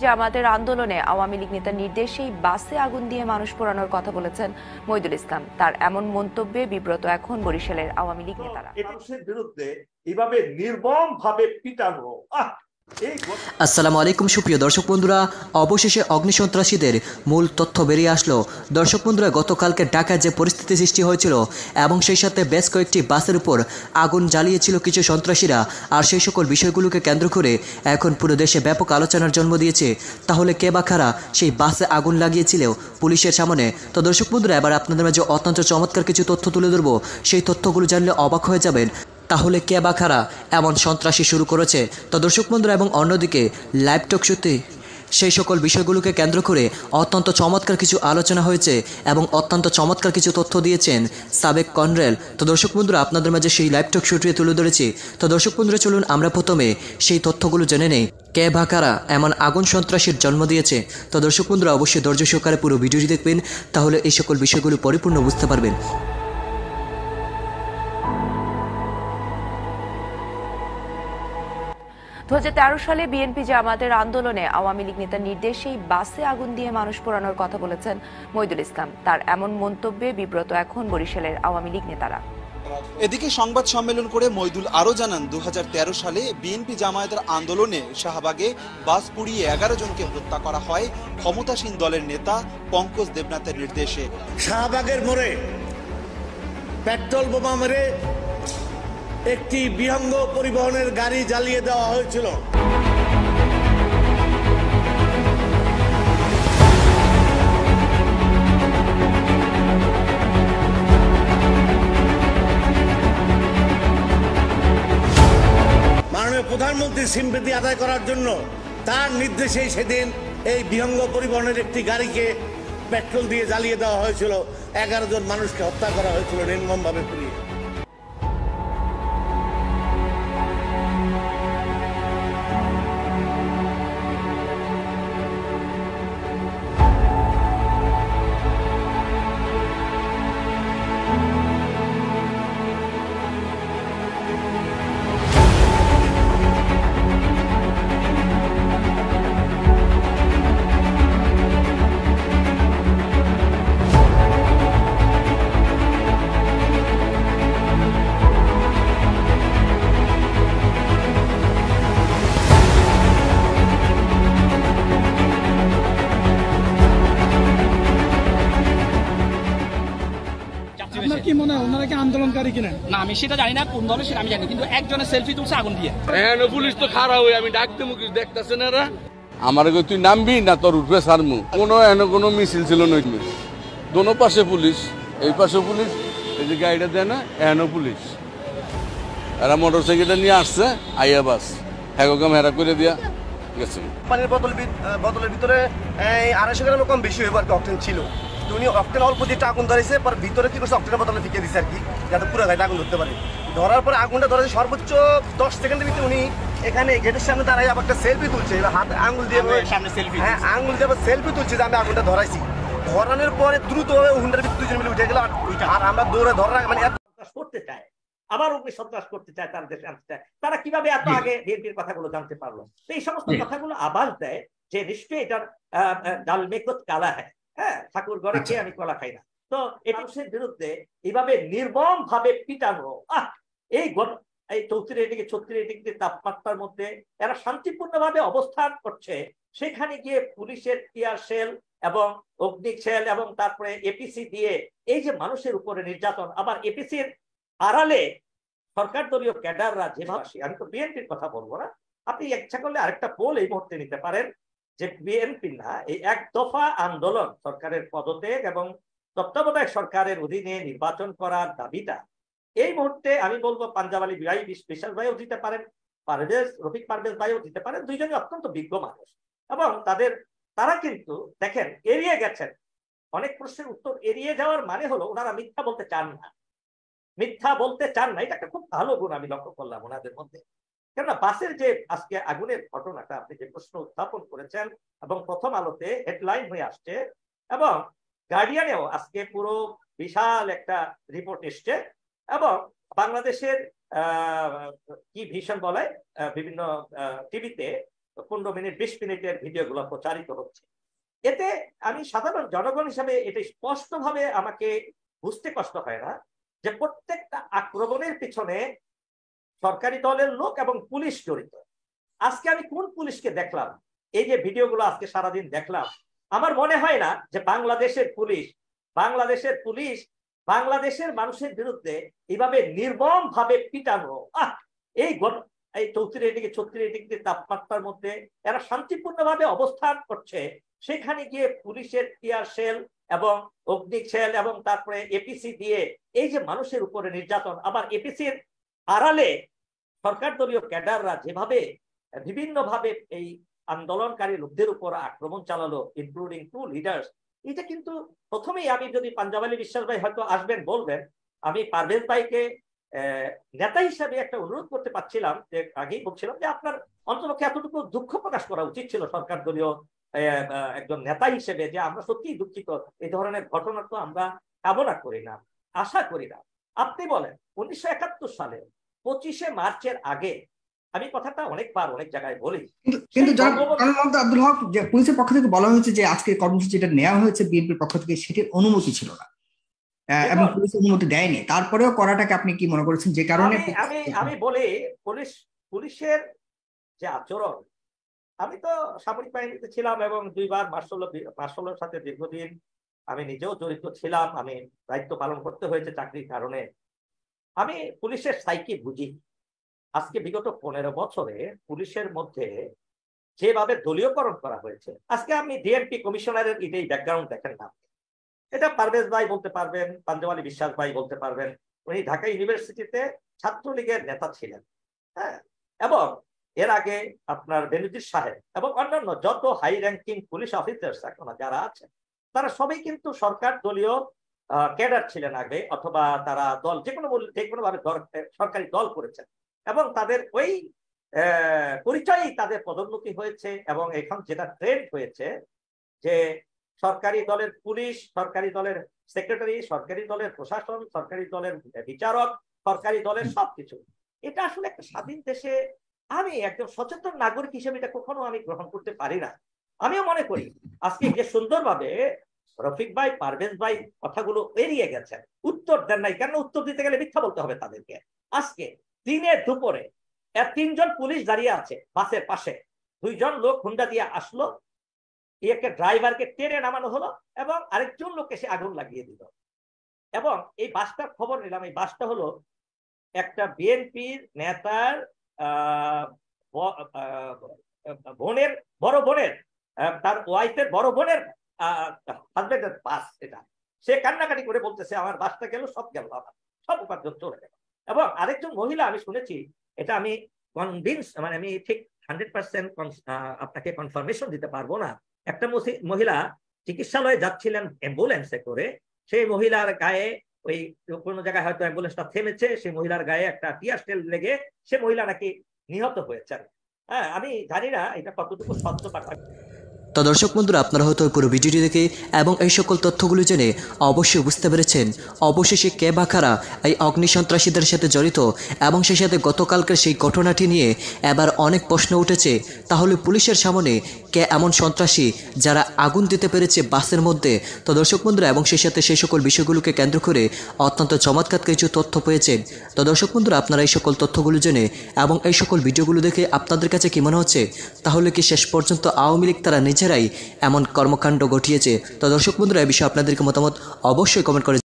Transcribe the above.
জামাতের আন্দোলনে আওয়ামী লীগ নেতার নির্দেশেই বাসে আগুন দিয়ে মানুষ পোড়ানোর কথা বলেছেন মইদুল ইসলাম। তার এমন মন্তব্যে বিব্রত এখন বরিশালের আওয়ামী লীগ নেতারা। মানুষের বিরুদ্ধে এভাবে নির্মম ভাবে পিটানো আসসালামু আলাইকুম সুপ্রিয় দর্শক বন্ধুরা, অবশেষে অগ্নিসন্ত্রাসীদের মূল তথ্য বেরিয়ে আসলো। দর্শক বন্ধুরা, গতকালকে ঢাকায় যে পরিস্থিতি সৃষ্টি হয়েছিল এবং সেই সাথে বেশ কয়েকটি বাসের উপর আগুন জ্বালিয়েছিল কিছু সন্ত্রাসীরা, আর সেই সকল বিষয়গুলোকে কেন্দ্র করে এখন পুরো দেশে ব্যাপক আলোচনার জন্ম দিয়েছে। তাহলে কে বা কারা সেই বাসে আগুন লাগিয়েছিল পুলিশের সামনে? তো দর্শক বন্ধুরা, এবার আপনাদের মাঝে অত্যন্ত চমৎকার কিছু তথ্য তুলে ধরবো। সেই তথ্যগুলো জানলে অবাক হয়ে যাবেন। তাহলে কে বা কারা এমন সন্ত্রাসী শুরু করেছে? তো দর্শক বন্ধুরা, এবং অন্যদিকে লাইভ টক শোতে সেই সকল বিষয়গুলোকে কেন্দ্র করে অত্যন্ত চমৎকার কিছু আলোচনা হয়েছে এবং অত্যন্ত চমৎকার কিছু তথ্য দিয়েছেন সাবেক কর্নেল। তো দর্শক বন্ধুরা, আপনাদের মাঝে সেই লাইভ টক শোটিয়ে তুলে ধরেছি। তো দর্শক বন্ধুরা, চলুন আমরা প্রথমে সেই তথ্যগুলো জেনে নেই, কে বা কারা এমন আগুন সন্ত্রাসীর জন্ম দিয়েছে। তো দর্শক বন্ধুরা, অবশ্যই ধৈর্য সহকারে পুরো ভিডিওটি দেখবেন, তাহলে এই সকল বিষয়গুলো পরিপূর্ণ বুঝতে পারবেন। 2013 সালে বিএনপি জামাতের আন্দোলনে আওয়ামী লীগ নেতার নির্দেশেই বাসে আগুন দিয়ে মানুষ পোড়ানোর কথা বলেছেন মইদুল ইসলাম। তার এমন মন্তব্যে বিব্রত এখন বরিশালের আওয়ামী লীগ নেতারা। এদিকে সংবাদ সম্মেলন করে মইদুল আরো জানান, 2013 সালে বিএনপি জামায়াতের আন্দোলনে শাহবাগে বাস পুড়িয়ে 11 জনকে হত্যা করা হয় ক্ষমতাসীন দলের নেতা পঙ্কজ দেবনাথের নির্দেশে। শাহবাগের মোড়ে পেট্রোল বোমা মেরে একটি বিহঙ্গ পরিবহনের গাড়ি জ্বালিয়ে দেওয়া হয়েছিল। মাননীয় প্রধানমন্ত্রী সিম্পেথি আদায় করার জন্য তার নির্দেশেই সেদিন এই বিহঙ্গ পরিবহনের একটি গাড়িকে পেট্রোল দিয়ে জ্বালিয়ে দেওয়া হয়েছিল। 11 জন মানুষকে হত্যা করা হয়েছিল নির্মমভাবে পুড়িয়ে। আপনার কি মনে হয় ওনারা কি আন্দোলনকারী কিনা? না, আমি সেটা জানি না, কোন দলের সেটা আমি জানি, কিন্তু একজনের সেলফি তুলছে আগুন দিয়ে। পুলিশ তো খারাপ হয়ে আমি ডাকতে মুখিস দেখতেছে না এরা। আমার তুই নামবি না তোর উঠবে সারমু। কোনো মিছিল ছিল নয়, দোনো পাশে পুলিশ, এই পাশে পুলিশ, এই যে গাড়িটা দেয় না এখনো পুলিশ। এরা মোটর সাইকেলটা নিয়ে আসছে, আইয়া বাস হ্যাঁ হেরা করে দিয়া গেছে। পানির বোতলের ভিতরে 250 গ্রাম কম বেশি হইবার অক্টেন ছিল। উনি অক্টেন অল্প দিয়ে আগুন ধরেছে, পর ভিতরে কি করছে অক্টেনের বোতলে ফিকে দিচ্ছে আর কি, যাতে পুরো গাড়িটা আগুন ধরতে পারে। ধরার পরে আগুনটা ধরেছে সর্বোচ্চ 10 সেকেন্ডের ভিতরে উনি এখানে গেটের সামনে দাঁড়াই আবার একটা সেলফি তুলছে, হাত আঙুল দিয়ে সামনে সেলফি, হ্যাঁ আঙুল দিয়ে সেলফি তুলছে যে আমি আগুনটা ধরাইছি। ধরানোর পরে দ্রুতভাবে হুন্ডার ভিতরে 2 জন মিলে উঠে গেল, আর আমরা দৌড়ে ধরা মানে করতে চায়, আবার সন্ত্রাস করতে চায়, তার দেশে আনতে চায়। তারা কিভাবে এত আগে বিএনপির কথাগুলো জানতে পারলো? এই সমস্ত কথাগুলো আবাস দেয় যে নিশ্চয়ই এটার ডাল মেকত কালা হ্যাঁ, ঠাকুর ঘরে খেয়ে আমি কলা খাই না। তো মানুষের বিরুদ্ধে এইভাবে নির্মম ভাবে পিটানো, এই 34 ডিগ্রি 36 ডিগ্রি তাপমাত্রার মধ্যে এরা শান্তিপূর্ণ ভাবে অবস্থান করছে, সেখানে গিয়ে পুলিশের টিয়ার শেল এবং অগ্নি শেল এবং তারপরে এপিসি দিয়ে এই যে মানুষের উপরে নির্যাতন, আবার এপিসির আড়ালে সরকার দলীয় ক্যাডাররা যেভাবে, আমি তো বিএনপির কথা বলবো না, আপনি ইচ্ছা করলে আরেকটা পোল এই মুহূর্তে নিতে পারেন যে বিএনপি না এই এক দফা আন্দোলন সরকারের পদত্যাগ এবং তত্ত্বাবধায়ক সরকারের অধীনে নির্বাচন করার দাবিটা এই মুহূর্তে আমি বলবো পাঞ্জাব আলী ভাই, বিশ্বাস ভাইও দিতে পারেন, রফিক পারভেজ ভাইও দিতে পারেন, দুইজনই অত্যন্ত বিজ্ঞ মানুষ এবং তারা কিন্তু দেখেন এড়িয়ে গেছেন অনেক প্রশ্নের উত্তর। এড়িয়ে যাওয়ার মানে হলো ওনারা মিথ্যা বলতে চান না, এটা একটা খুব ভালো গুণ আমি লক্ষ্য করলাম ওনাদের মধ্যে। কেননা বাসের যে আজকে আগুনের ঘটনাটা আপনি যে প্রশ্ন উত্থাপন করেছেন এবং প্রথম আলোতে হেডলাইন হয়ে আসছে এবং গার্ডিয়ানেও আজকে পুরো বিশাল একটা রিপোর্ট এসছে এবং বাংলাদেশের কি ভীষণ বলে বিভিন্ন টিভিতে 15 মিনিট 20 মিনিটের ভিডিওগুলো প্রচারিত হচ্ছে। এতে আমি সাধারণ জনগণ হিসাবে এটা স্পষ্টভাবে আমাকে বুঝতে কষ্ট হয় না যে প্রত্যেকটা আক্রমণের পিছনে সরকারি দলের লোক এবং পুলিশ জড়িত। আজকে আমি কোন পুলিশকে দেখলাম? এই যে ভিডিওগুলো আজকে সারাদিন দেখলাম, আমার মনে হয় না যে বাংলাদেশের পুলিশ বাংলাদেশের মানুষের বিরুদ্ধে এইভাবে নির্মম ভাবে পিটানো, এই 34 ডিগ্রি 36 ডিগ্রি তাপমাত্রার মধ্যে এরা শান্তিপূর্ণভাবে অবস্থান করছে, সেখানে গিয়ে পুলিশের টিয়ার শেল এবং অগ্নিক শেল এবং তারপরে এপিসি দিয়ে এই যে মানুষের উপরে নির্যাতন, আবার এপিসির আড়ালে সরকার দলীয় ক্যাডাররা যেভাবে বিভিন্নভাবে এই আন্দোলনকারী লোকদের উপর আক্রমণ চালালো, ইনক্লুডিং 2 লিডার্স। এটা কিন্তু প্রথমেই আমি যদি পাঞ্জাব আলী বিশ্বাস ভাই হয়তো আসবেন বলবেন, আমি পারভেজ ভাইকে নেতা হিসাবে একটা অনুরোধ করতে পারছিলাম, যে আগেই বলছিলাম যে আপনার অন্তপক্ষে এতটুকু দুঃখ প্রকাশ করা উচিত ছিল সরকার দলীয় একজন নেতা হিসেবে, যে আমরা সত্যিই দুঃখিত, এই ধরনের ঘটনা তো আমরা কামনা করি না, আশা করি না। আপনি বলেন 1971 সালে 25শে মার্চের আগে, আমি কথাটা অনেকবার অনেক জায়গায় বলি, কিন্তু আব্দুল হক, যে পুলিশের পক্ষ থেকে বলা হয়েছে যে আজকে কর্মসূচিটা নেওয়া হয়েছে বিএনপির পক্ষ থেকে, সেটির অনুমতি ছিল না এবং পুলিশ অনুমতি দেয়নি, তারপরেও করাটাকে আপনি কি মনে করেছেন? যে কারণে আমি বলি পুলিশের যে আচরণ, আমি তো সামরিক বাহিনীতে ছিলাম এবং 2 বার মার্শালের সাথে দীর্ঘদিন আমি নিজেও জড়িত ছিলাম, আমি দায়িত্ব পালন করতে হয়েছে চাকরির কারণে। আমি পুলিশের সাইকি বুঝি। আজকে বিগত 15 বছরে পুলিশের মধ্যে যেভাবে দলীয়করণ করা হয়েছে, আজকে আপনি ডিএমপি কমিশনারের এটাই ব্যাকগ্রাউন্ড দেখেন না, এটা পারভেজ ভাই বলতে পারবেন, পাঞ্জাব আলী বিশ্বাস ভাই বলতে পারবেন, উনি ঢাকা ইউনিভার্সিটিতে ছাত্রলীগের নেতা ছিলেন, হ্যাঁ, এবং এর আগে আপনার বেনজির সাহেব এবং অন্যান্য যত হাই র্যাঙ্কিং পুলিশ অফিসার্স এখন যারা আছেন, তারা সবাই কিন্তু সরকার দলীয় ক্যাডার ছিলেন আগে, অথবা তারা দল যে কোনো ভাবে সরকারি দল করেছেন এবং তাদের ওই পরিচয়ই তাদের পদোন্নতি হয়েছে। এবং এখন যেটা ট্রেন্ড হয়েছে যে সরকারি দলের পুলিশ, সরকারি দলের সেক্রেটারি, সরকারি দলের প্রশাসন, সরকারি দলের বিচারক, সরকারি দলের সবকিছু, এটা আসলে একটা স্বাধীন দেশে আমি একজন সচেতন নাগরিক হিসেবে এটা কখনো আমি গ্রহণ করতে পারি না। আমিও মনে করি আজকে যে সুন্দরভাবে রফিক ভাই, পারভেজ ভাই কথাগুলো এড়িয়ে গেছেন, উত্তর দেন নাই, কেন উত্তর দিতে গেলে মিথ্যা বলতে হবে তাদেরকে। আজকে দিনে দুপুরে 3 জন পুলিশ দাঁড়িয়ে আছে বাসের পাশে, 2 জন লোক হুন্ডা দিয়ে আসলো, একটা ড্রাইভারকে টেনে নামানো হলো এবং আরেকজন লোক এসে আগুন লাগিয়ে দিল। এবং এই বাসটার খবর নিলাম, এই বাসটা হলো একটা বিএনপির নেতার বড় বোনের তার ওয়াইফের বড় বোনের হাজবেন্ডের বাস। এটা সে কান্নাকাটি করে বলতেছে আমার বাসটা গেল, সব গেল, আমার সব উপার্জন চলে গেল। এবং আরেকজন মহিলা, আমি শুনেছি, এটা আমি কনভিন্স, মানে আমি ঠিক 100% আপনাকে কনফার্মেশন দিতে পারবো না, একটা মহিলা চিকিৎসালয়ে যাচ্ছিলেন অ্যাম্বুলেন্সে করে, সেই মহিলার গায়ে ওই কোনো জায়গায় হয়তো অ্যাম্বুলেন্সটা থেমেছে, সেই মহিলার গায়ে একটা টিয়ার শেল লেগে সে মহিলা নাকি নিহত হয়েছেন। হ্যাঁ, আমি জানি না এটা কতটুকু সত্য বা। তো দর্শক বন্ধুরা, আপনারা হয়তো পুরো ভিডিওটি দেখে এবং এই সকল তথ্যগুলো জেনে অবশ্যই বুঝতে পেরেছেন অবশেষে কে বা কারা এই অগ্নিসন্ত্রাসীদের সাথে জড়িত, এবং সেই সাথে গতকালকের সেই ঘটনাটি নিয়ে এবার অনেক প্রশ্ন উঠেছে। তাহলে পুলিশের সামনে কে এমন সন্ত্রাসী যারা আগুন দিতে পেরেছে বাসের মধ্যে? তো দর্শক বন্ধুরা, এবং সেই সাথে সেই সকল বিষয়গুলোকে কেন্দ্র করে অত্যন্ত চমৎকার কিছু তথ্য পেয়েছেন। তো দর্শক বন্ধুরা, আপনারা এই সকল তথ্যগুলো জেনে এবং এই সকল ভিডিওগুলো দেখে আপনাদের কাছে কি মনে হচ্ছে? তাহলে কি শেষ পর্যন্ত আওয়ামী লীগ তারা নিজেরাই এমন কর্মকাণ্ড ঘটিয়েছে? তো দর্শক বন্ধুরা, এই বিষয়ে আপনাদেরকে মতামত অবশ্যই কমেন্ট করে